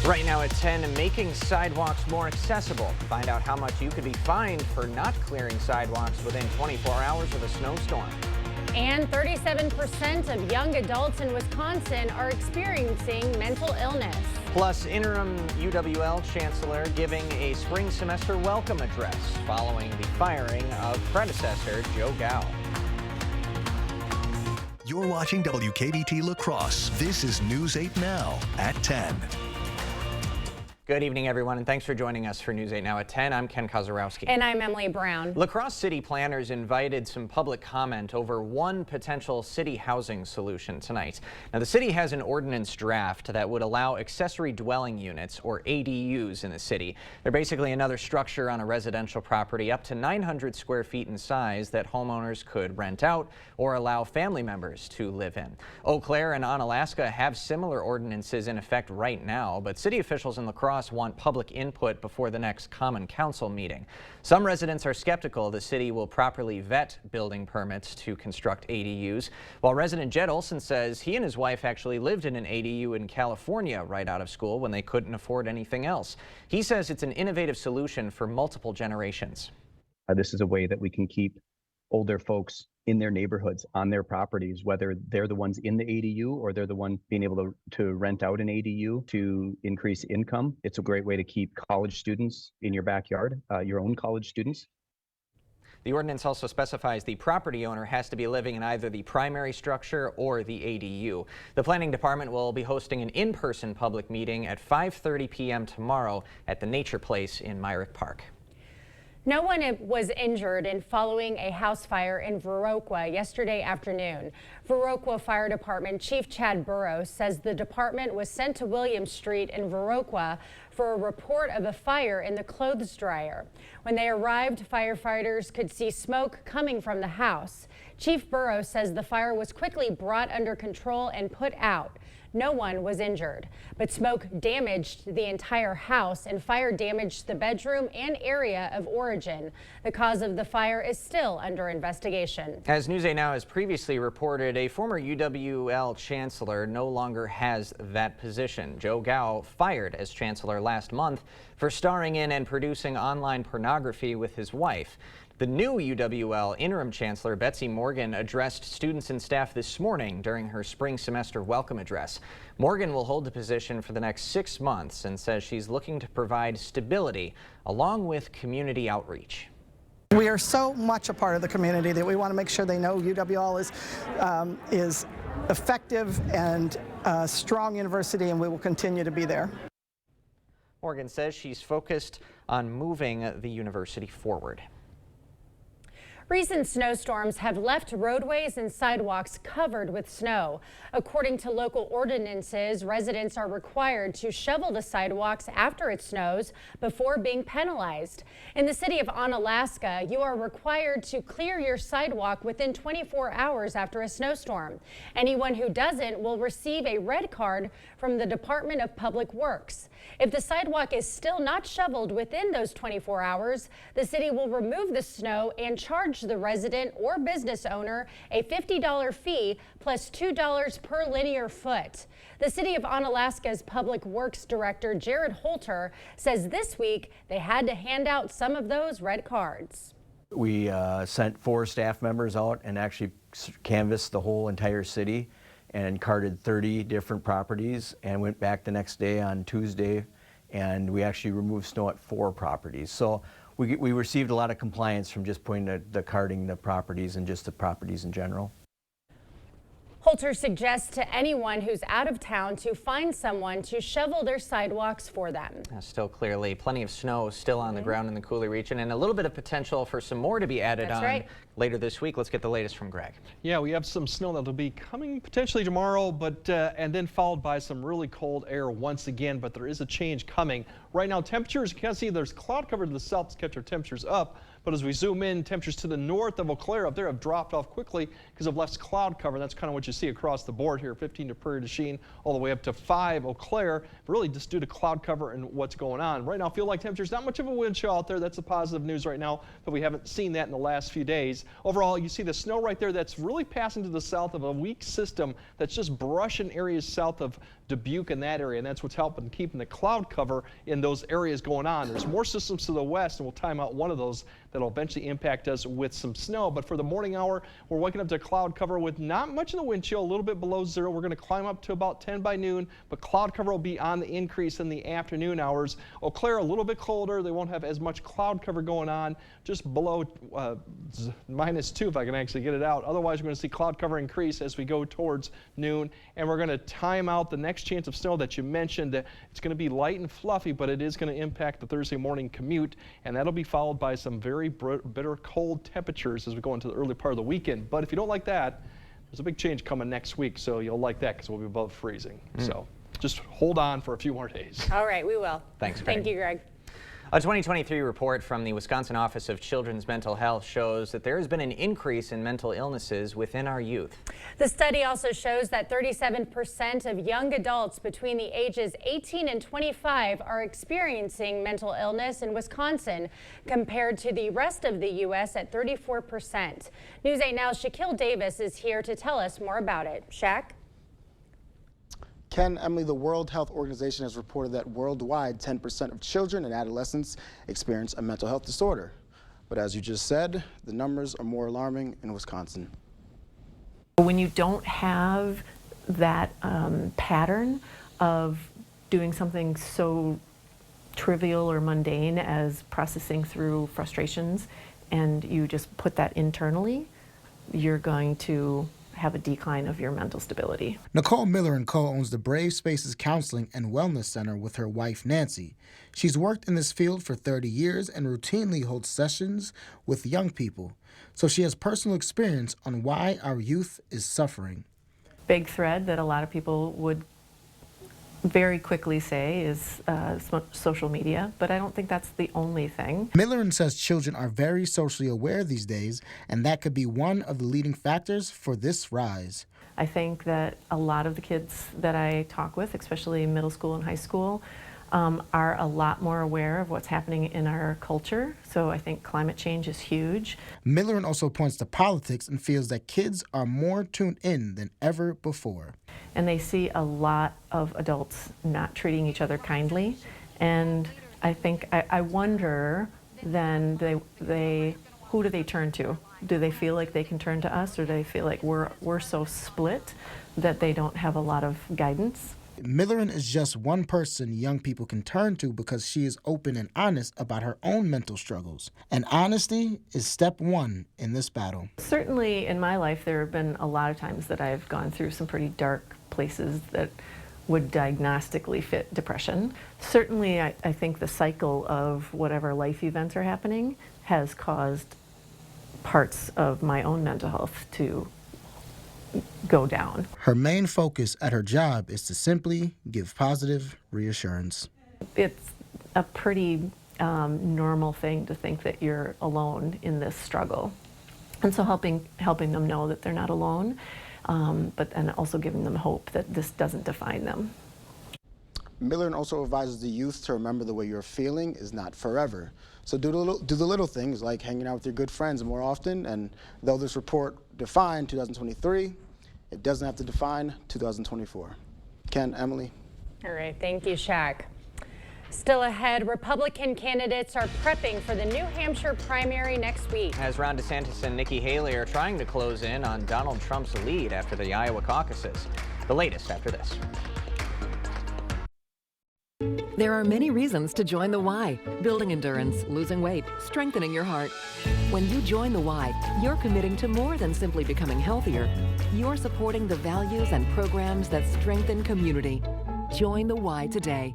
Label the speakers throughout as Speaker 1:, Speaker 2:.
Speaker 1: Right now at 10, making sidewalks more accessible. Find out how much you could be fined for not clearing sidewalks within 24 hours of a snowstorm.
Speaker 2: And 37% of young adults in Wisconsin are experiencing mental illness.
Speaker 1: Plus, interim UWL chancellor giving a spring semester welcome address following the firing of predecessor Joe Gao.
Speaker 3: You're watching WKBT La Crosse. This is News 8 Now at 10.
Speaker 1: Good evening, everyone, and thanks for joining us for News 8 Now at 10. I'm Ken Kozarowski.
Speaker 2: And I'm Emily Brown.
Speaker 1: La Crosse city planners invited some public comment over one potential city housing solution tonight. Now, the city has an ordinance draft that would allow accessory dwelling units, or ADUs, in the city. They're basically another structure on a residential property up to 900 square feet in size that homeowners could rent out or allow family members to live in. Eau Claire and Onalaska have similar ordinances in effect right now, but city officials in La Crosse want public input before the next Common Council meeting. Some residents are skeptical the city will properly vet building permits to construct ADUs, while resident Jed Olson says he and his wife actually lived in an ADU in California right out of school when they couldn't afford anything else. He says it's an innovative solution for multiple generations.
Speaker 4: This is a way that we can keep older folks in their neighborhoods, on their properties, whether they're the ones in the ADU or they're the one being able to rent out an ADU to increase income. It's a great way to keep college students in your backyard, your own college students.
Speaker 1: The ordinance also specifies the property owner has to be living in either the primary structure or the ADU. The planning department will be hosting an in-person public meeting at 5:30 p.m. tomorrow at the Nature Place in Myrick Park.
Speaker 2: No one was injured in following a house fire in Viroqua yesterday afternoon. Viroqua Fire Department Chief Chad Burrows says the department was sent to William Street in Viroqua for a report of a fire in the clothes dryer. When they arrived, firefighters could see smoke coming from the house. Chief Burrows says the fire was quickly brought under control and put out. No one was injured, but smoke damaged the entire house and fire damaged the bedroom and area of origin. The cause of the fire is still under investigation.
Speaker 1: As News 8 Now has previously reported, a former UWL chancellor no longer has that position. Joe Gao fired as chancellor last month for starring in and producing online pornography with his wife. The new UWL interim chancellor, Betsy Morgan, addressed students and staff this morning during her spring semester welcome address. Morgan will hold the position for the next 6 months and says she's looking to provide stability along with community outreach.
Speaker 5: We are so much a part of the community that we want to make sure they know UWL is effective and a strong university, and we will continue to be there.
Speaker 1: Morgan says she's focused on moving the university forward.
Speaker 2: Recent snowstorms have left roadways and sidewalks covered with snow. According to local ordinances, residents are required to shovel the sidewalks after it snows before being penalized. In the city of Onalaska, you are required to clear your sidewalk within 24 hours after a snowstorm. Anyone who doesn't will receive a red card from the Department of Public Works. If the sidewalk is still not shoveled within those 24 hours, the city will remove the snow and charge the resident or business owner a $50 fee plus $2 per linear foot. The city of Onalaska's Public Works Director Jared Holter says this week they had to hand out some of those red cards.
Speaker 6: We sent 4 staff members out and actually canvassed the whole entire city and carted 30 different properties and went back the next day on Tuesday, and we actually removed snow at 4 properties. So we received a lot of compliance from just putting the carting the properties and just the properties in general.
Speaker 2: Holter suggests to anyone who's out of town to find someone to shovel their sidewalks for them.
Speaker 1: Still clearly plenty of snow still on the ground in the Coulee region, and a little bit of potential for some more to be added on later this week. Let's get the latest from Greg.
Speaker 7: Yeah, we have some snow that'll be coming potentially tomorrow, but and then followed by some really cold air once again, but there is a change coming. Right now, temperatures, you can see there's cloud cover to the south to catch our temperatures up, But as we zoom in, temperatures to the north of Eau Claire up there have dropped off quickly because of less cloud cover. That's kind of what you see across the board here. 15 to Prairie du Chien, all the way up to 5 Eau Claire, really just due to cloud cover and what's going on. Right now, feel like temperatures, not much of a wind chill out there. That's the positive news right now, but we haven't seen that in the last few days. Overall, you see the snow right there. That's really passing to the south of a weak system that's just brushing areas south of Dubuque in that area, and that's what's helping keeping the cloud cover in those areas going on. There's more systems to the west, and we'll time out one of those that'll eventually impact us with some snow. But for the morning hour, we're waking up to cloud cover with not much of the wind chill, a little bit below zero. We're going to climb up to about 10 by noon, but cloud cover will be on the increase in the afternoon hours. Eau Claire a little bit colder. They won't have as much cloud cover going on, just below -2 if I can actually get it out. Otherwise, we're going to see cloud cover increase as we go towards noon, and we're going to time out the next chance of snow that you mentioned. It's going to be light and fluffy, but it is going to impact the Thursday morning commute, and that'll be followed by some very bitter cold temperatures as we go into the early part of the weekend. But if you don't like that, there's a big change coming next week, so you'll like that because we'll be above freezing. So just hold on for a few more days.
Speaker 2: All right, we will.
Speaker 1: Thanks, Greg.
Speaker 2: Thank you, Greg.
Speaker 1: A 2023 report from the Wisconsin Office of Children's Mental Health shows that there has been an increase in mental illnesses within our youth.
Speaker 2: The study also shows that 37% of young adults between the ages 18 and 25 are experiencing mental illness in Wisconsin, compared to the rest of the U.S. at 34%. News 8 Now's Shaquille Davis is here to tell us more about it. Shaq?
Speaker 8: Ken, Emily, the World Health Organization has reported that worldwide 10% of children and adolescents experience a mental health disorder. But as you just said, the numbers are more alarming in Wisconsin.
Speaker 9: When you don't have that pattern of doing something so trivial or mundane as processing through frustrations, and you just put that internally, you're going to have a decline of your mental stability.
Speaker 10: Nicole Miller & Co. owns the Brave Spaces Counseling and Wellness Center with her wife, Nancy. She's worked in this field for 30 years and routinely holds sessions with young people. So she has personal experience on why our youth is suffering.
Speaker 9: Big thread that a lot of people would very quickly say is social media, but I don't think that's the only thing.
Speaker 10: Miller says children are very socially aware these days, and that could be one of the leading factors for this rise.
Speaker 9: I think that a lot of the kids that I talk with, especially middle school and high school, are a lot more aware of what's happening in our culture. So I think climate change is huge.
Speaker 10: Miller also points to politics and feels that kids are more tuned in than ever before.
Speaker 9: And they see a lot of adults not treating each other kindly. And I think, I wonder then, who do they turn to? Do they feel like they can turn to us, or do they feel like we're so split that they don't have a lot of guidance?
Speaker 10: Miller is just one person young people can turn to because she is open and honest about her own mental struggles. And honesty is step one in this battle.
Speaker 9: Certainly in my life, there have been a lot of times that I've gone through some pretty dark places that would diagnostically fit depression. Certainly, I think the cycle of whatever life events are happening has caused parts of my own mental health to go down.
Speaker 10: Her main focus at her job is to simply give positive reassurance.
Speaker 9: It's a pretty normal thing to think that you're alone in this struggle. And so helping them know that they're not alone, but then also giving them hope that this doesn't define them.
Speaker 8: Miller also advises the youth to remember the way you're feeling is not forever. So do the little things like hanging out with your good friends more often, and though this report defined 2023, it doesn't have to define 2024. Ken, Emily.
Speaker 2: All right, thank you, Shaq. Still ahead, Republican candidates are prepping for the New Hampshire primary next week.
Speaker 1: As Ron DeSantis and Nikki Haley are trying to close in on Donald Trump's lead after the Iowa caucuses. The latest after this.
Speaker 11: There are many reasons to join the Y. Building endurance, losing weight, strengthening your heart. When you join the Y, you're committing to more than simply becoming healthier. You're supporting the values and programs that strengthen community. Join the Y today.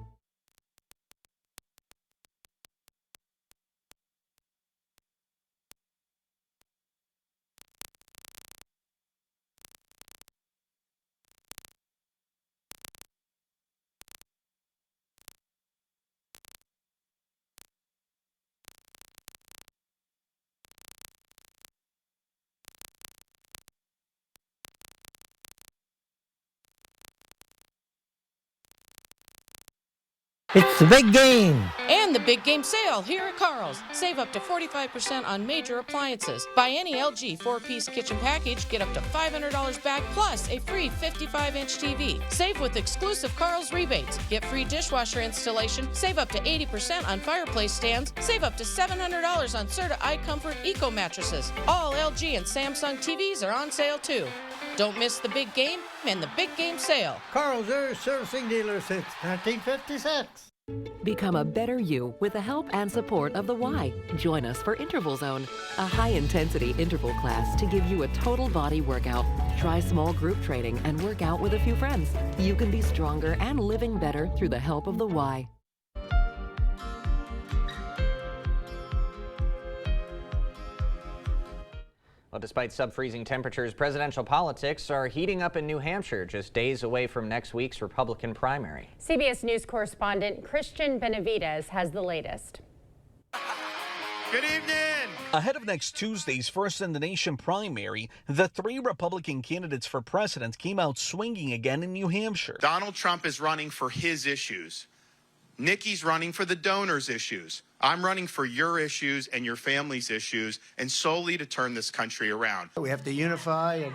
Speaker 12: It's the big game.
Speaker 13: And the big game sale here at Carl's. Save up to 45% on major appliances. Buy any LG 4-piece kitchen package, get up to $500 back plus a free 55-inch TV. Save with exclusive Carl's rebates. Get free dishwasher installation. Save up to 80% on fireplace stands. Save up to $700 on Serta iComfort Eco mattresses. All LG and Samsung TVs are on sale too. Don't miss the big game and the big game sale.
Speaker 12: Carl's Air Servicing Dealer since 1956.
Speaker 11: Become a better you with the help and support of the Y. Join us for Interval Zone, a high-intensity interval class to give you a total body workout. Try small group training and work out with a few friends. You can be stronger and living better through the help of the Y.
Speaker 1: Well, despite sub-freezing temperatures, presidential politics are heating up in New Hampshire, just days away from next week's Republican primary.
Speaker 2: CBS News correspondent Christian Benavides has the latest.
Speaker 14: Good evening. Ahead of next Tuesday's First in the Nation primary, the three Republican candidates for president came out swinging again in New Hampshire.
Speaker 15: Donald Trump is running for his issues. Nikki's running for the donors' issues. I'm running for your issues and your family's issues, and solely to turn this country around.
Speaker 16: We have to unify and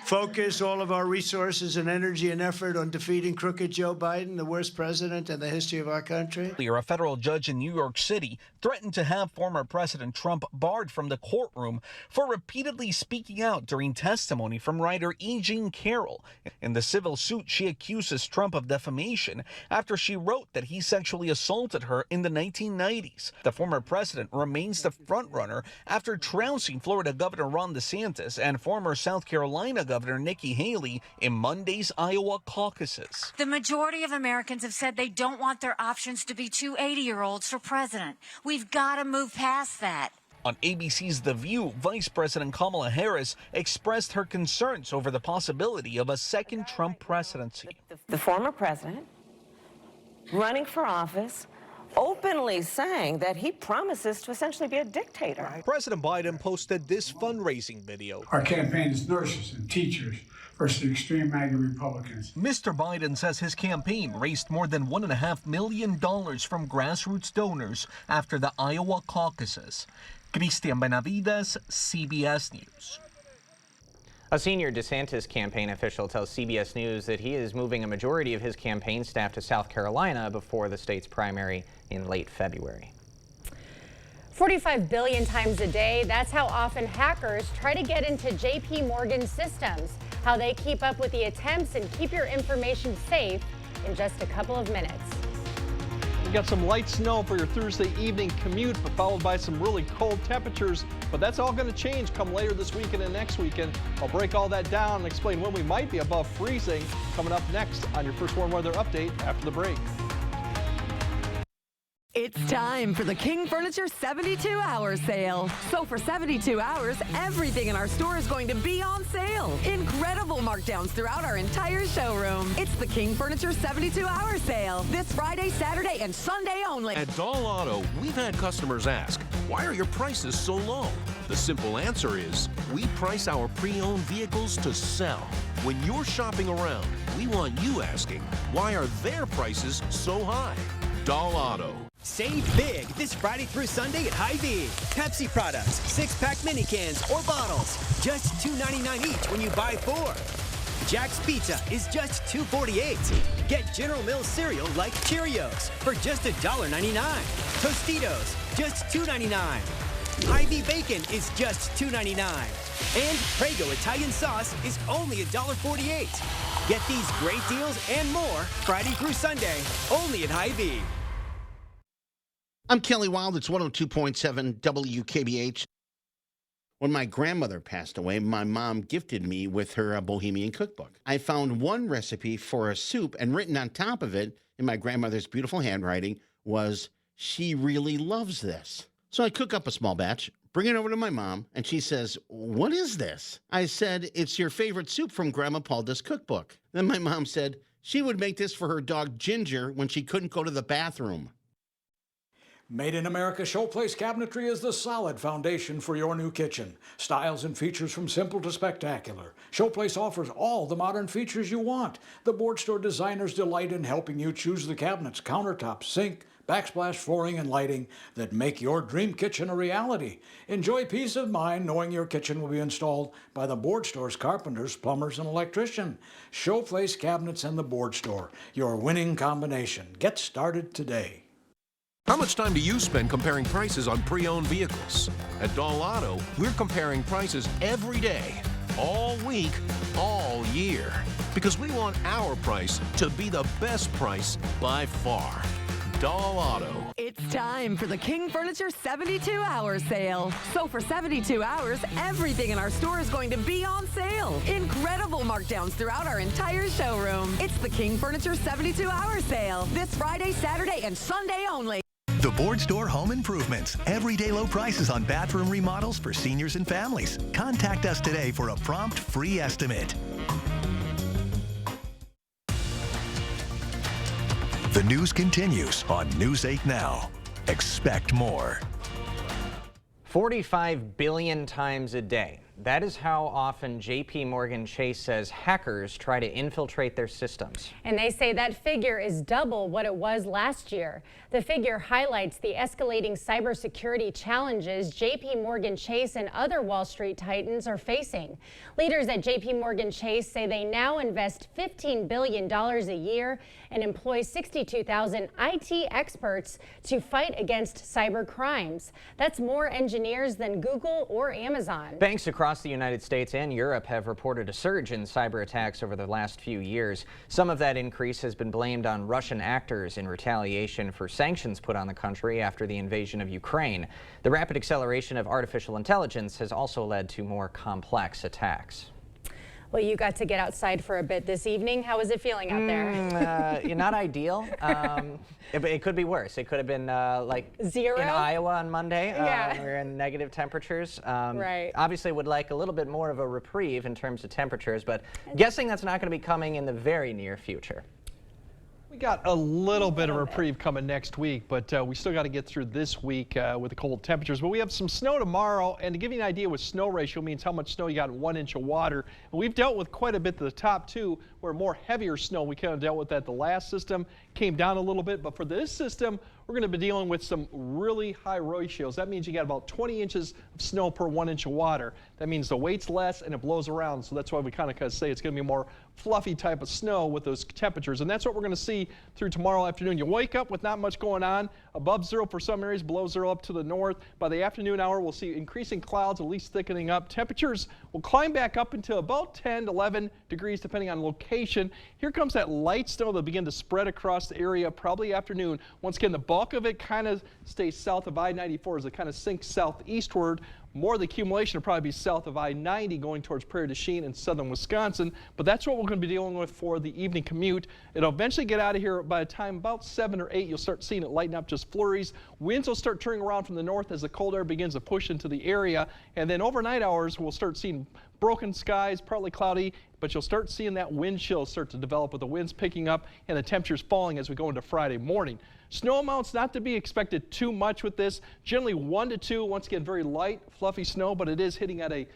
Speaker 16: focus all of our resources and energy and effort on defeating crooked Joe Biden, the worst president in the history of our country.
Speaker 14: A federal judge in New York City threatened to have former President Trump barred from the courtroom for repeatedly speaking out during testimony from writer E. Jean Carroll. In the civil suit, she accuses Trump of defamation after she wrote that he sexually assaulted her in the 1990s. The former president remains the frontrunner after trouncing Florida Governor Ron DeSantis and former South Carolina Governor Nikki Haley in Monday's Iowa caucuses.
Speaker 17: The majority of Americans have said they don't want their options to be two 80-year-olds for president. We've got to move past that.
Speaker 14: On ABC's The View, Vice President Kamala Harris expressed her concerns over the possibility of a second Trump presidency.
Speaker 18: The former president running for office, openly saying that he promises to essentially be a dictator.
Speaker 14: President Biden posted this fundraising video.
Speaker 19: Our campaign is nurses and teachers versus extreme MAGA Republicans.
Speaker 14: Mr. Biden says his campaign raised more than $1.5 million from grassroots donors after the Iowa caucuses. Christian Benavides, CBS News.
Speaker 1: A senior DeSantis campaign official tells CBS News that he is moving a majority of his campaign staff to South Carolina before the state's primary in late February.
Speaker 2: 45 billion times a day, that's how often hackers try to get into JP Morgan systems. How they keep up with the attempts and keep your information safe in just a couple of minutes.
Speaker 7: We got some light snow for your Thursday evening commute, but followed by some really cold temperatures. But that's all going to change come later this weekend and next weekend. I'll break all that down and explain when we might be above freezing coming up next on your First Warn Weather Update after the break.
Speaker 11: It's time for the King Furniture 72-hour sale. So for 72 hours, everything in our store is going to be on sale. Incredible markdowns throughout our entire showroom. It's the King Furniture 72-hour sale. This Friday, Saturday, and Sunday only.
Speaker 20: At Doll Auto, we've had customers ask, why are your prices so low? The simple answer is, we price our pre-owned vehicles to sell. When you're shopping around, we want you asking, why are their prices so high? Doll Auto.
Speaker 21: Save big this Friday through Sunday at Hy-Vee. Pepsi products, 6-pack mini cans or bottles, just $2.99 each when you buy 4. Jack's Pizza is just $2.48. Get General Mills cereal like Cheerios for just $1.99. Tostitos, just $2.99. Hy-Vee bacon is just $2.99. And Prego Italian sauce is only $1.48. Get these great deals and more Friday through Sunday, only at Hy-Vee.
Speaker 22: I'm Kelly Wild. It's 102.7 WKBH. When my grandmother passed away, my mom gifted me with her Bohemian cookbook. I found one recipe for a soup, and written on top of it, in my grandmother's beautiful handwriting, was, "She really loves this." So I cook up a small batch, bring it over to my mom, and she says, "What is this?" I said, "It's your favorite soup from Grandma Paulda's cookbook." Then my mom said she would make this for her dog Ginger when she couldn't go to the bathroom.
Speaker 3: Made in America Showplace Cabinetry is the solid foundation for your new kitchen. Styles and features from simple to spectacular. Showplace offers all the modern features you want. The board store designers delight in helping you choose the cabinets, countertops, sink, backsplash flooring, and lighting that make your dream kitchen a reality. Enjoy peace of mind knowing your kitchen will be installed by the board store's carpenters, plumbers, and electrician. Showplace Cabinets and the board store, your winning combination. Get started today.
Speaker 20: How much time do you spend comparing prices on pre-owned vehicles? At Dahl Auto, we're comparing prices every day, all week, all year, because we want our price to be the best price by far. Dahl Auto.
Speaker 11: It's time for the King Furniture 72-hour sale. So for 72 hours, everything in our store is going to be on sale. Incredible markdowns throughout our entire showroom. It's the King Furniture 72-hour sale. This Friday, Saturday, and Sunday only.
Speaker 4: The Board Store Home Improvements. Everyday low prices on bathroom remodels for seniors and families. Contact us today for a prompt free estimate. The news continues on News 8 Now. Expect more.
Speaker 1: 45 billion times a day. That is how often JP Morgan Chase says hackers try to infiltrate their systems.
Speaker 2: And they say that figure is double what it was last year. The figure highlights the escalating cybersecurity challenges JP Morgan Chase and other Wall Street titans are facing. Leaders at JP Morgan Chase say they now invest $15 billion a year and employ 62,000 IT experts to fight against cyber crimes. That's more engineers than Google or Amazon.
Speaker 1: Banks across the United States and Europe have reported a surge in cyber attacks over the last few years. Some of that increase has been blamed on Russian actors in retaliation for sanctions put on the country after the invasion of Ukraine. The rapid acceleration of artificial intelligence has also led to more complex attacks.
Speaker 2: Well, you got to get outside for a bit this evening. How was it feeling out there?
Speaker 1: Not ideal. It could be worse. It could have been like
Speaker 2: 0
Speaker 1: in Iowa on Monday.
Speaker 2: Yeah.
Speaker 1: We're in negative temperatures.
Speaker 2: Right.
Speaker 1: Obviously would like a little bit more of a reprieve in terms of temperatures, but guessing that's not going to be coming in the very near future.
Speaker 7: We got a little bit of reprieve coming next week, but we still got to get through this week with the cold temperatures. But we have some snow tomorrow, and to give you an idea what snow ratio means, how much snow you got in 1 inch of water. And we've dealt with quite a bit to the top too, where more heavier snow, we kind of dealt with that. The last system came down a little bit, but for this system, we're going to be dealing with some really high ratios. That means you got about 20 inches of snow per 1 inch of water. That means the weight's less and it blows around. So that's why we kind of say it's going to be more fluffy type of snow with those temperatures. And that's what we're going to see through tomorrow afternoon. You wake up with not much going on, above 0 for some areas, below 0 up to the north. By the afternoon hour, we'll see increasing clouds, at least thickening up. Temperatures will climb back up until about 10 to 11 degrees, depending on location. Here comes that light snow that'll begin to spread across the area probably afternoon. Once again, the bulk of it kind of stays south of I-94 as it kind of sinks southeastward. More of the accumulation will probably be south of I-90 going towards Prairie du Chien in southern Wisconsin, but that's what we're going to be dealing with for the evening commute. It'll eventually get out of here by the time about 7 or 8. You'll start seeing it lighten up, just flurries. Winds will start turning around from the north as the cold air begins to push into the area, and then overnight hours we'll start seeing broken skies, partly cloudy, but you'll start seeing that wind chill start to develop with the winds picking up and the temperatures falling as we go into Friday morning. Snow amounts not to be expected too much with this. Generally 1 to 2, once again very light, fluffy snow, but it is hitting at a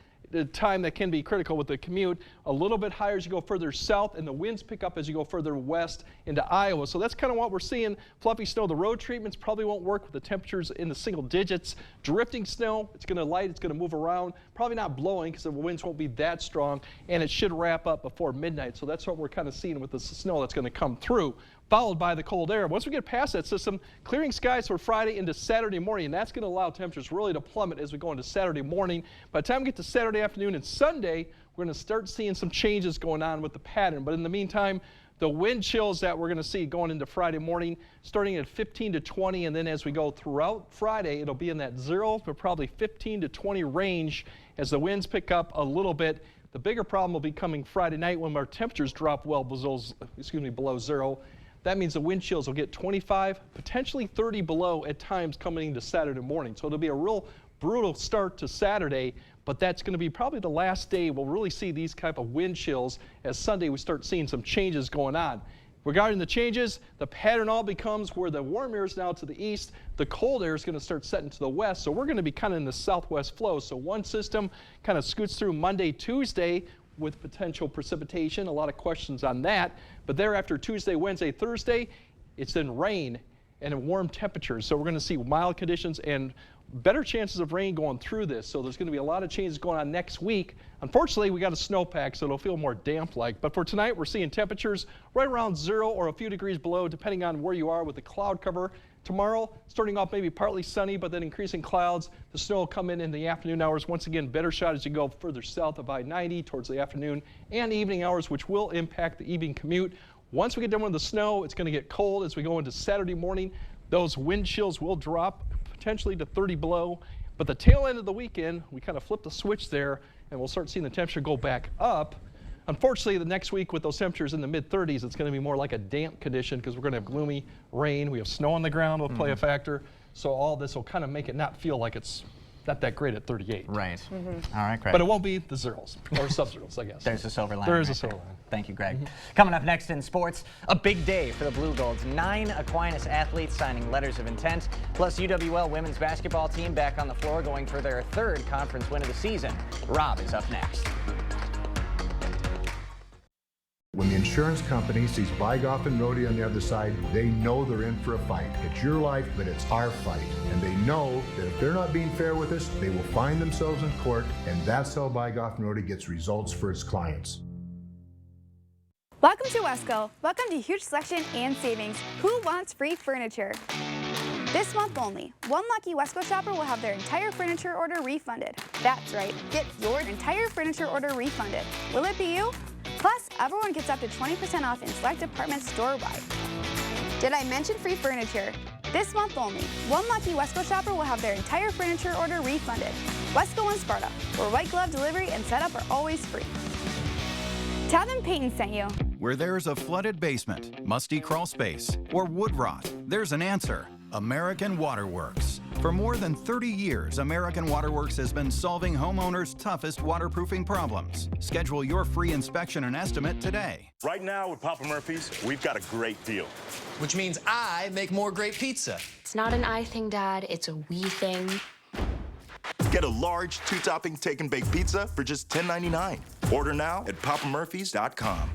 Speaker 7: time that can be critical with the commute. A little bit higher as you go further south, and the winds pick up as you go further west into Iowa. So that's kind of what we're seeing. Fluffy snow. The road treatments probably won't work with the temperatures in the single digits. Drifting snow, it's going to light, it's going to move around. Probably not blowing because the winds won't be that strong, and it should wrap up before midnight. So that's what we're kind of seeing with the snow that's going to come through, followed by the cold air. Once we get past that system, clearing skies for Friday into Saturday morning, and that's going to allow temperatures really to plummet as we go into Saturday morning. By the time we get to Saturday afternoon and Sunday, we're going to start seeing some changes going on with the pattern. But in the meantime, the wind chills that we're going to see going into Friday morning, starting at 15 to 20, and then as we go throughout Friday, it'll be in that 0 to probably 15 to 20 range as the winds pick up a little bit. The bigger problem will be coming Friday night when our temperatures drop well below 0. That means the wind chills will get 25, potentially 30 below at times coming into Saturday morning. So it'll be a real brutal start to Saturday, but that's going to be probably the last day we'll really see these type of wind chills. As Sunday we start seeing some changes going on. Regarding the changes, the pattern all becomes where the warm air is now to the east, the cold air is going to start setting to the west, so we're going to be kind of in the southwest flow. So one system kind of scoots through Monday, Tuesday with potential precipitation, a lot of questions on that, but thereafter Tuesday, Wednesday, Thursday, it's in rain and in warm temperatures. So we're going to see mild conditions and better chances of rain going through this. So there's going to be a lot of changes going on next week. Unfortunately, we got a snowpack, so it'll feel more damp-like. But for tonight, we're seeing temperatures right around 0 or a few degrees below, depending on where you are with the cloud cover. Tomorrow, starting off maybe partly sunny, but then increasing clouds. The snow will come in the afternoon hours. Once again, better shot as you go further south of I-90 towards the afternoon and evening hours, which will impact the evening commute. Once we get done with the snow, it's going to get cold as we go into Saturday morning. Those wind chills will drop potentially to 30 below, but the tail end of the weekend, we kind of flip the switch there and we'll start seeing the temperature go back up. Unfortunately, the next week with those temperatures in the mid-30s, it's going to be more like a damp condition because we're going to have gloomy rain. We have snow on the ground will play a factor. So all this will kind of make it not feel like it's not that great at 38.
Speaker 1: Right. All right, Greg.
Speaker 7: But it won't be the zeros or sub-zeros, I guess.
Speaker 1: There's a silver lining.
Speaker 7: There is a
Speaker 1: right
Speaker 7: silver
Speaker 1: there.
Speaker 7: lining.
Speaker 1: Thank you, Greg. Coming up next in sports, a big day for the Blue Golds. 9 Aquinas athletes signing letters of intent, plus UWL women's basketball team back on the floor going for their 3rd conference win of the season. Rob is up next.
Speaker 5: When the insurance company sees Bygoff and Rohde on the other side, they know they're in for a fight. It's your life, but it's our fight. And they know that if they're not being fair with us, they will find themselves in court, and that's how Bygoff and Rohde gets results for its clients.
Speaker 6: Welcome to Wesco. Welcome to huge selection and savings. Who wants free furniture? This month only, one lucky Wesco shopper will have their entire furniture order refunded. That's right, get your entire furniture order refunded. Will it be you? Plus, everyone gets up to 20% off in select departments store-wide. Did I mention free furniture? This month only, one lucky Wesco shopper will have their entire furniture order refunded. Wesco and Sparta, where white glove delivery and setup are always free. Tell them Peyton sent you.
Speaker 23: Where there's a flooded basement, musty crawl space, or wood rot, there's an answer. American Waterworks. For more than 30 years, American Waterworks has been solving homeowners' toughest waterproofing problems. Schedule your free inspection and estimate today.
Speaker 24: Right now with Papa Murphy's, we've got a great deal.
Speaker 25: Which means I make more great pizza.
Speaker 26: It's not an I thing, Dad. It's a we thing.
Speaker 24: Get a large 2-topping take and bake pizza for just $10.99. Order now at papamurphys.com.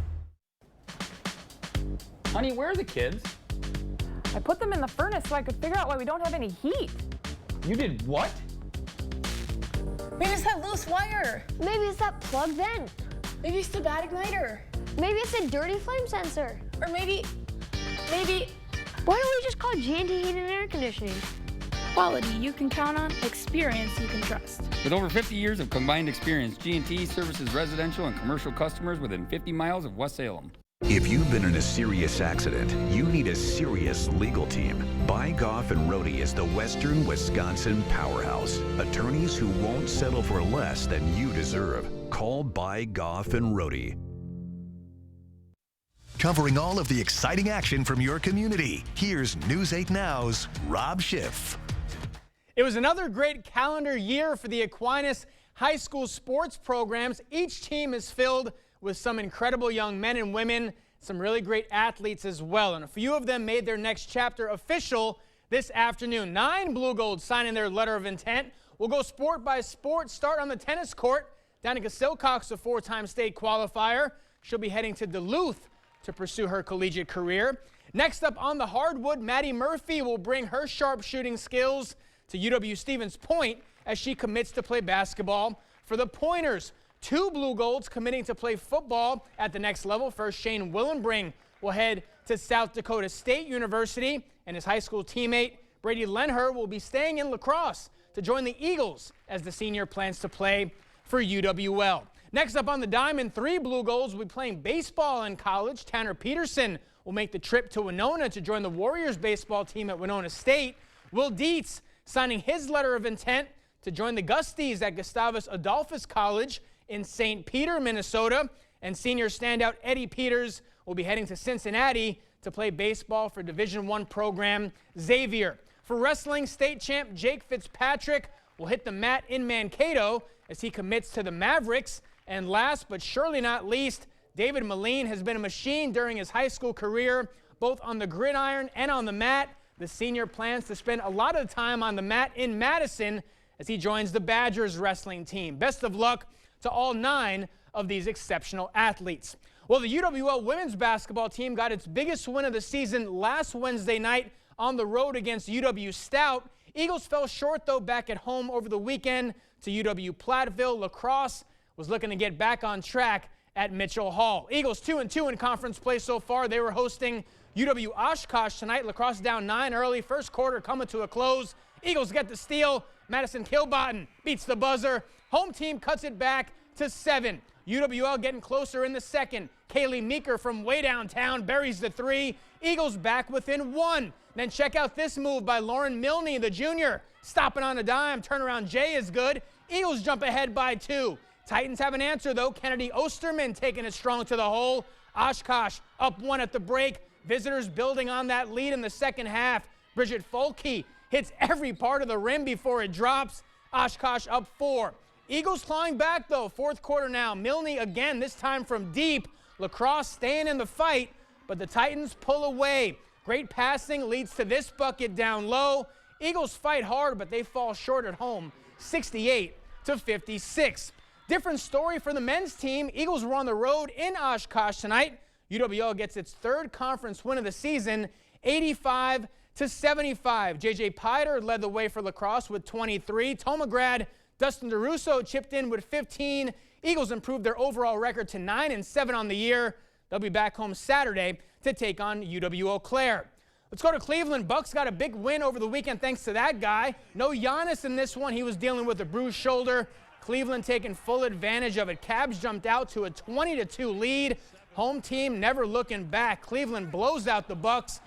Speaker 27: Honey, where are the kids?
Speaker 28: I put them in the furnace so I could figure out why we don't have any heat.
Speaker 27: You did what?
Speaker 28: Maybe it's that loose wire.
Speaker 29: Maybe it's that plug vent.
Speaker 28: Maybe it's the bad igniter.
Speaker 29: Maybe it's a dirty flame sensor.
Speaker 28: Or maybe...
Speaker 29: Why don't we just call G&T Heating and Air Conditioning?
Speaker 30: Quality you can count on, experience you can trust.
Speaker 31: With over 50 years of combined experience, G&T services residential and commercial customers within 50 miles of West Salem.
Speaker 32: If you've been in a serious accident, you need a serious legal team. Bygoff and Rohde is the Western Wisconsin powerhouse. Attorneys who won't settle for less than you deserve. Call Bygoff and Rohde.
Speaker 4: Covering all of the exciting action from your community, here's News 8 Now's Rob Schiff.
Speaker 33: It was another great calendar year for the Aquinas high school sports programs. Each team is filled with some incredible young men and women, some really great athletes as well. And a few of them made their next chapter official this afternoon. 9 Blue Golds signing their letter of intent. We'll go sport by sport. Start on the tennis court. Danica Silcox, a 4-time state qualifier. She'll be heading to Duluth to pursue her collegiate career. Next up on the hardwood, Maddie Murphy will bring her sharp shooting skills to UW-Stevens Point as she commits to play basketball for the Pointers. 2 Blue Golds committing to play football at the next level. First, Shane Willenbring will head to South Dakota State University, and his high school teammate Brady Lenher will be staying in lacrosse to join the Eagles as the senior plans to play for UWL. Next up on the diamond, 3 Blue Golds will be playing baseball in college. Tanner Peterson will make the trip to Winona to join the Warriors baseball team at Winona State. Will Dietz signing his letter of intent to join the Gusties at Gustavus Adolphus College in St. Peter, Minnesota. And senior standout Eddie Peters will be heading to Cincinnati to play baseball for Division I program Xavier. For wrestling, state champ Jake Fitzpatrick will hit the mat in Mankato as he commits to the Mavericks. And last but surely not least, David Moline has been a machine during his high school career, both on the gridiron and on the mat. The senior plans to spend a lot of the time on the mat in Madison as he joins the Badgers wrestling team. Best of luck to all 9 of these exceptional athletes. Well, the UWL women's basketball team got its biggest win of the season last Wednesday night on the road against UW Stout. Eagles fell short, though, back at home over the weekend to UW Platteville. Lacrosse was looking to get back on track at Mitchell Hall. Eagles 2-2 in conference play so far. They were hosting UW Oshkosh tonight. Lacrosse down 9 early. First quarter coming to a close. Eagles get the steal. Madison Kilbottom beats the buzzer. Home team cuts it back to 7. UWL getting closer in the second. Kaylee Meeker from way downtown buries the 3. Eagles back within 1. Then check out this move by Lauren Milne, the junior. Stopping on a dime. Turnaround J is good. Eagles jump ahead by 2. Titans have an answer, though. Kennedy Osterman taking it strong to the hole. Oshkosh up 1 at the break. Visitors building on that lead in the second half. Bridget Folke hits every part of the rim before it drops. Oshkosh up 4. Eagles clawing back, though. Fourth quarter now. Milne again, this time from deep. Lacrosse staying in the fight, but the Titans pull away. Great passing leads to this bucket down low. Eagles fight hard, but they fall short at home, 68-56. Different story for the men's team. Eagles were on the road in Oshkosh tonight. UWL gets its 3rd conference win of the season, 85-75. J.J. Piter led the way for Lacrosse with 23. Toma grad Dustin DeRusso chipped in with 15. Eagles improved their overall record to 9-7 on the year. They'll be back home Saturday to take on UW Eau Claire. Let's go to Cleveland. Bucks got a big win over the weekend thanks to that guy. No Giannis in this one. He was dealing with a bruised shoulder. Cleveland taking full advantage of it. Cavs jumped out to a 20-2 lead. Home team never looking back. Cleveland blows out the Bucks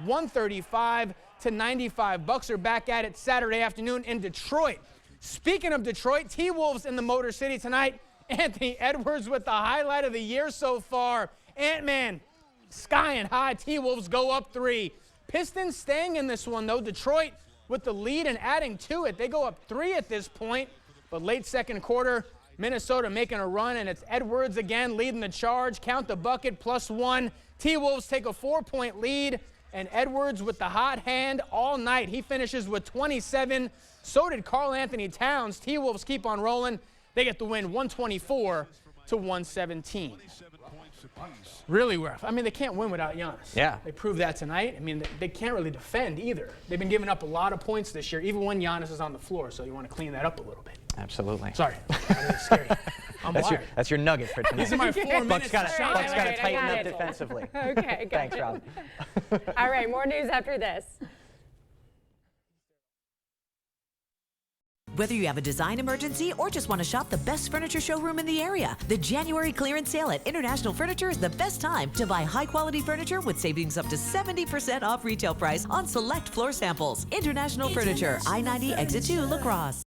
Speaker 33: 135-95. Bucks are back at it Saturday afternoon in Detroit. Speaking of Detroit, T-Wolves in the Motor City tonight. Anthony Edwards with the highlight of the year so far. Ant-Man skying high. T-Wolves go up 3. Pistons staying in this one, though. Detroit with the lead and adding to it. They go up 3 at this point. But late second quarter, Minnesota making a run, and it's Edwards again leading the charge. Count the bucket, +1. T-Wolves take a 4-point lead, and Edwards with the hot hand all night. He finishes with 27. So did Karl Anthony Towns. T-Wolves keep on rolling. They get the win 124-117. Really rough. I mean, they can't win without Giannis.
Speaker 1: Yeah.
Speaker 33: They proved that tonight. I mean, they can't really defend either. They've been giving up a lot of points this year, even when Giannis is on the floor, so you want to clean that up a little bit.
Speaker 1: Absolutely.
Speaker 33: Sorry. It's scary. I'm wired.
Speaker 1: That's your nugget for tonight.
Speaker 33: These are my 4 minutes.
Speaker 1: Bucks got to
Speaker 33: Right,
Speaker 1: tighten up defensively.
Speaker 2: Okay, good.
Speaker 1: Thanks, Rob.
Speaker 2: All right, more news after this.
Speaker 8: Whether you have a design emergency or just want to shop the best furniture showroom in the area, the January clearance sale at International Furniture is the best time to buy high-quality furniture with savings up to 70% off retail price on select floor samples. International Furniture, I-90 Exit 2, La Crosse.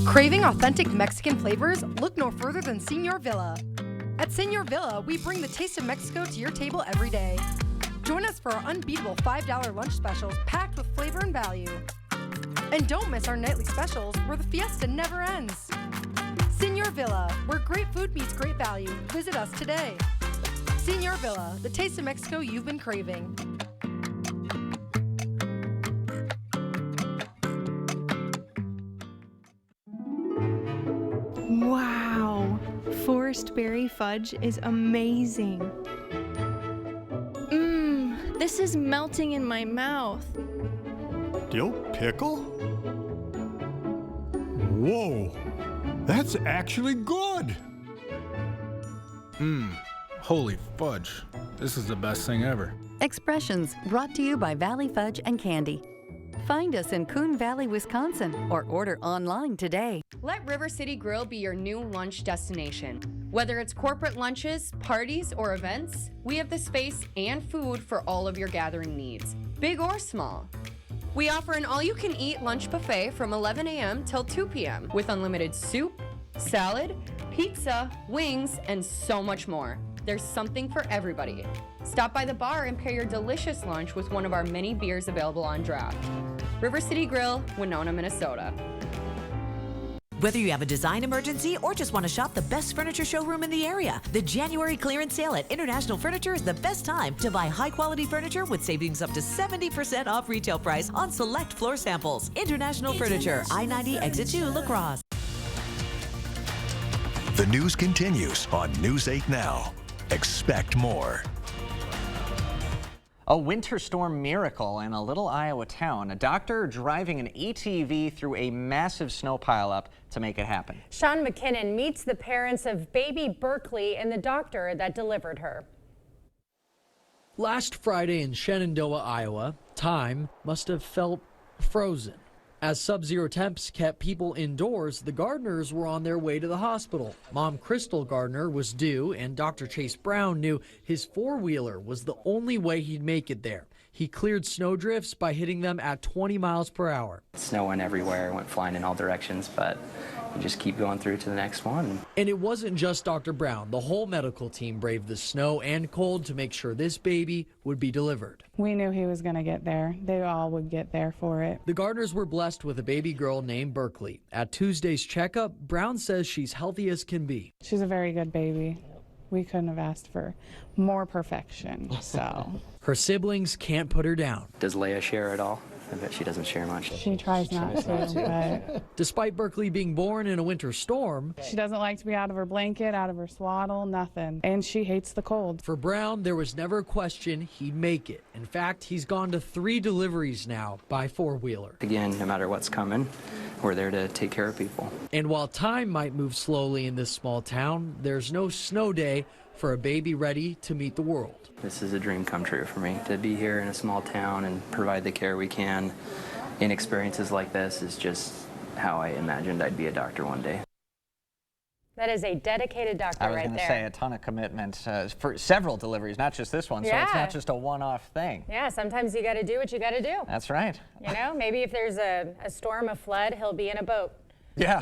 Speaker 9: Craving authentic Mexican flavors? Look no further than Señor Villa. At Señor Villa, we bring the taste of Mexico to your table every day. Join us for our unbeatable $5 lunch specials packed with flavor and value. And don't miss our nightly specials where the fiesta never ends. Señor Villa, where great food meets great value. Visit us today. Señor Villa, the taste of Mexico you've been craving.
Speaker 10: Wow, Forest Berry Fudge is amazing.
Speaker 30: This is melting in my mouth.
Speaker 12: Dill pickle? Whoa, that's actually good.
Speaker 13: Holy fudge. This is the best thing ever.
Speaker 14: Expressions brought to you by Valley Fudge and Candy. Find us in Coon Valley, Wisconsin, or order online today.
Speaker 15: Let River City Grill be your new lunch destination.
Speaker 3: Whether it's corporate lunches, parties, or events, we have the space and food for all of your gathering needs, big or small. We offer an all-you-can-eat lunch buffet from 11 a.m. till 2 p.m. with unlimited soup, salad, pizza, wings, and so much more. There's something for everybody. Stop by the bar and pair your delicious lunch with one of our many beers available on draft. River City Grill, Winona, Minnesota.
Speaker 8: Whether you have a design emergency or just want to shop the best furniture showroom in the area, the January clearance sale at International Furniture is the best time to buy high-quality furniture with savings up to 70% off retail price on select floor samples. International Furniture, I-90 Exit 2, La Crosse.
Speaker 4: The news continues on News 8 Now. Expect more.
Speaker 1: A winter storm miracle in a little Iowa town. A doctor driving an ATV through a massive snow pileup to make it happen.
Speaker 2: Sean McKinnon meets the parents of baby Berkeley and the doctor that delivered her.
Speaker 5: Last Friday in Shenandoah, Iowa, time must have felt frozen. As sub-zero temps kept people indoors, the Gardners were on their way to the hospital. Mom Crystal Gardner was due, and Dr. Chase Brown knew his four-wheeler was the only way he'd make it there. He cleared snowdrifts by hitting them at 20 miles per hour.
Speaker 6: Snow went everywhere, went flying in all directions, but you just keep going through to the next one.
Speaker 5: And it wasn't just Dr. Brown. The whole medical team braved the snow and cold to make sure this baby would be delivered.
Speaker 7: We knew he was going to get there. They all would get there for it.
Speaker 5: The Gardners were blessed with a baby girl named Berkeley. At Tuesday's checkup, Brown says she's healthy as can be.
Speaker 7: She's a very good baby. We couldn't have asked for more perfection, so.
Speaker 5: Her siblings can't put her down.
Speaker 6: Does Leia share at all? I bet she doesn't share much.
Speaker 7: She tries not to, but.
Speaker 5: Despite Berkeley being born in a winter storm,
Speaker 7: she doesn't like to be out of her blanket, out of her swaddle, nothing. And she hates the cold.
Speaker 5: For Brown, there was never a question he'd make it. In fact, he's gone to 3 deliveries now by four-wheeler.
Speaker 6: Again, no matter what's coming, we're there to take care of people.
Speaker 5: And while time might move slowly in this small town, there's no snow day for a baby ready to meet the world.
Speaker 6: This is a dream come true for me. To be here in a small town and provide the care we can in experiences like this is just how I imagined I'd be a doctor one day.
Speaker 2: That is a dedicated doctor right there.
Speaker 1: I was going to say a ton of commitment for several deliveries, not just this one, so it's not just a one-off thing.
Speaker 2: Yeah, sometimes you got to do what you got to do.
Speaker 1: That's right.
Speaker 2: You know, maybe if there's a storm, a flood, he'll be in a boat.
Speaker 1: Yeah.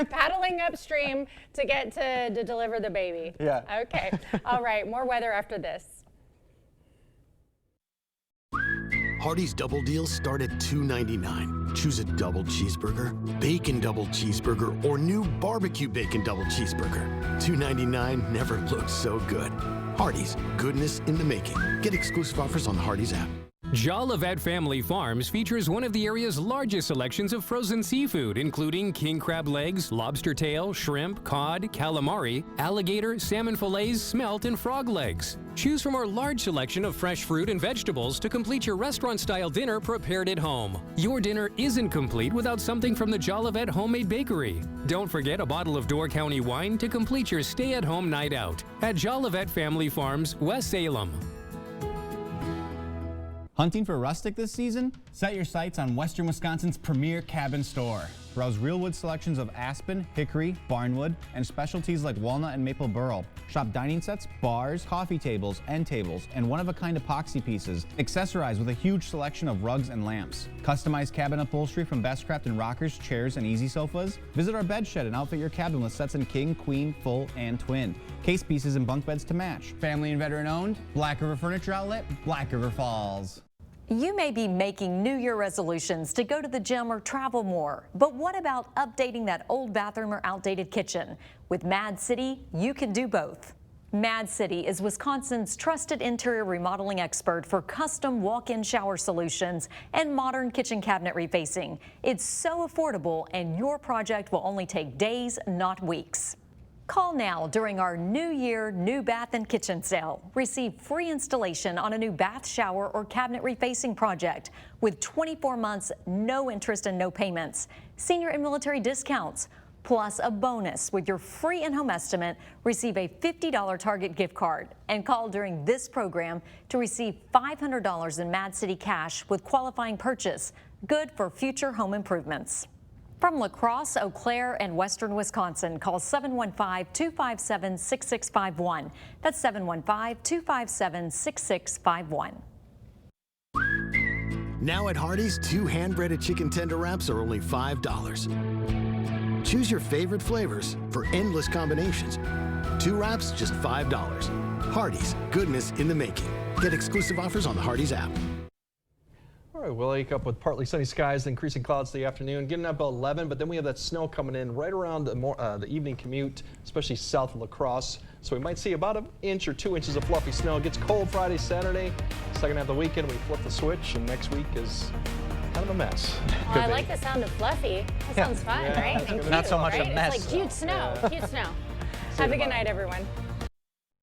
Speaker 2: Paddling upstream to get to deliver the baby.
Speaker 1: Yeah.
Speaker 2: Okay. All right, more weather after this.
Speaker 11: Hardee's Double Deals start at $2.99. Choose a double cheeseburger, bacon double cheeseburger, or new barbecue bacon double cheeseburger. $2.99 never looked so good. Hardee's, goodness in the making. Get exclusive offers on the Hardee's app.
Speaker 15: Jolivet Family Farms features one of the area's largest selections of frozen seafood, including king crab legs, lobster tail, shrimp, cod, calamari, alligator, salmon fillets, smelt, and frog legs. Choose from our large selection of fresh fruit and vegetables to complete your restaurant-style dinner prepared at home. Your dinner isn't complete without something from the Jolivet Homemade Bakery. Don't forget a bottle of Door County wine to complete your stay-at-home night out at Jolivet Family Farms, West Salem.
Speaker 16: Hunting for rustic this season? Set your sights on Western Wisconsin's premier cabin store. Browse real wood selections of aspen, hickory, barnwood, and specialties like walnut and maple burl. Shop dining sets, bars, coffee tables, end tables, and one-of-a-kind epoxy pieces. Accessorize with a huge selection of rugs and lamps. Customize cabin upholstery from Bestcraft and rockers, chairs, and easy sofas. Visit our bed shed and outfit your cabin with sets in king, queen, full, and twin. Case pieces and bunk beds to match. Family and veteran owned, Black River Furniture Outlet, Black River Falls.
Speaker 17: You may be making New Year resolutions to go to the gym or travel more, but what about updating that old bathroom or outdated kitchen? With Mad City, you can do both. Mad City is Wisconsin's trusted interior remodeling expert for custom walk-in shower solutions and modern kitchen cabinet refacing. It's so affordable, and your project will only take days, not weeks. Call now during our New Year New Bath and Kitchen sale. Receive free installation on a new bath, shower, or cabinet refacing project with 24 months, no interest and no payments. Senior and military discounts, plus a bonus with your free in-home estimate. Receive a $50 Target gift card and call during this program to receive $500 in Mad City cash with qualifying purchase, good for future home improvements. From La Crosse, Eau Claire, and Western Wisconsin, call 715-257-6651. That's 715-257-6651.
Speaker 11: Now at Hardee's, 2 hand-breaded chicken tender wraps are only $5. Choose your favorite flavors for endless combinations. 2 wraps, just $5. Hardee's, goodness in the making. Get exclusive offers on the Hardee's app.
Speaker 18: All right, we'll wake up with partly sunny skies, increasing clouds the afternoon, getting up about 11, but then we have that snow coming in right around the evening commute, especially south of La Crosse. So we might see about 1 inch or 2 inches of fluffy snow. It gets cold Friday, Saturday. Second half of the weekend, we flip the switch, and next week is kind of a mess.
Speaker 2: Oh, I like the sound of fluffy. That sounds fun, right? And cute,
Speaker 1: Not so much
Speaker 2: right?
Speaker 1: a mess.
Speaker 2: It's like cute snow, cute snow. Have a good night, everyone.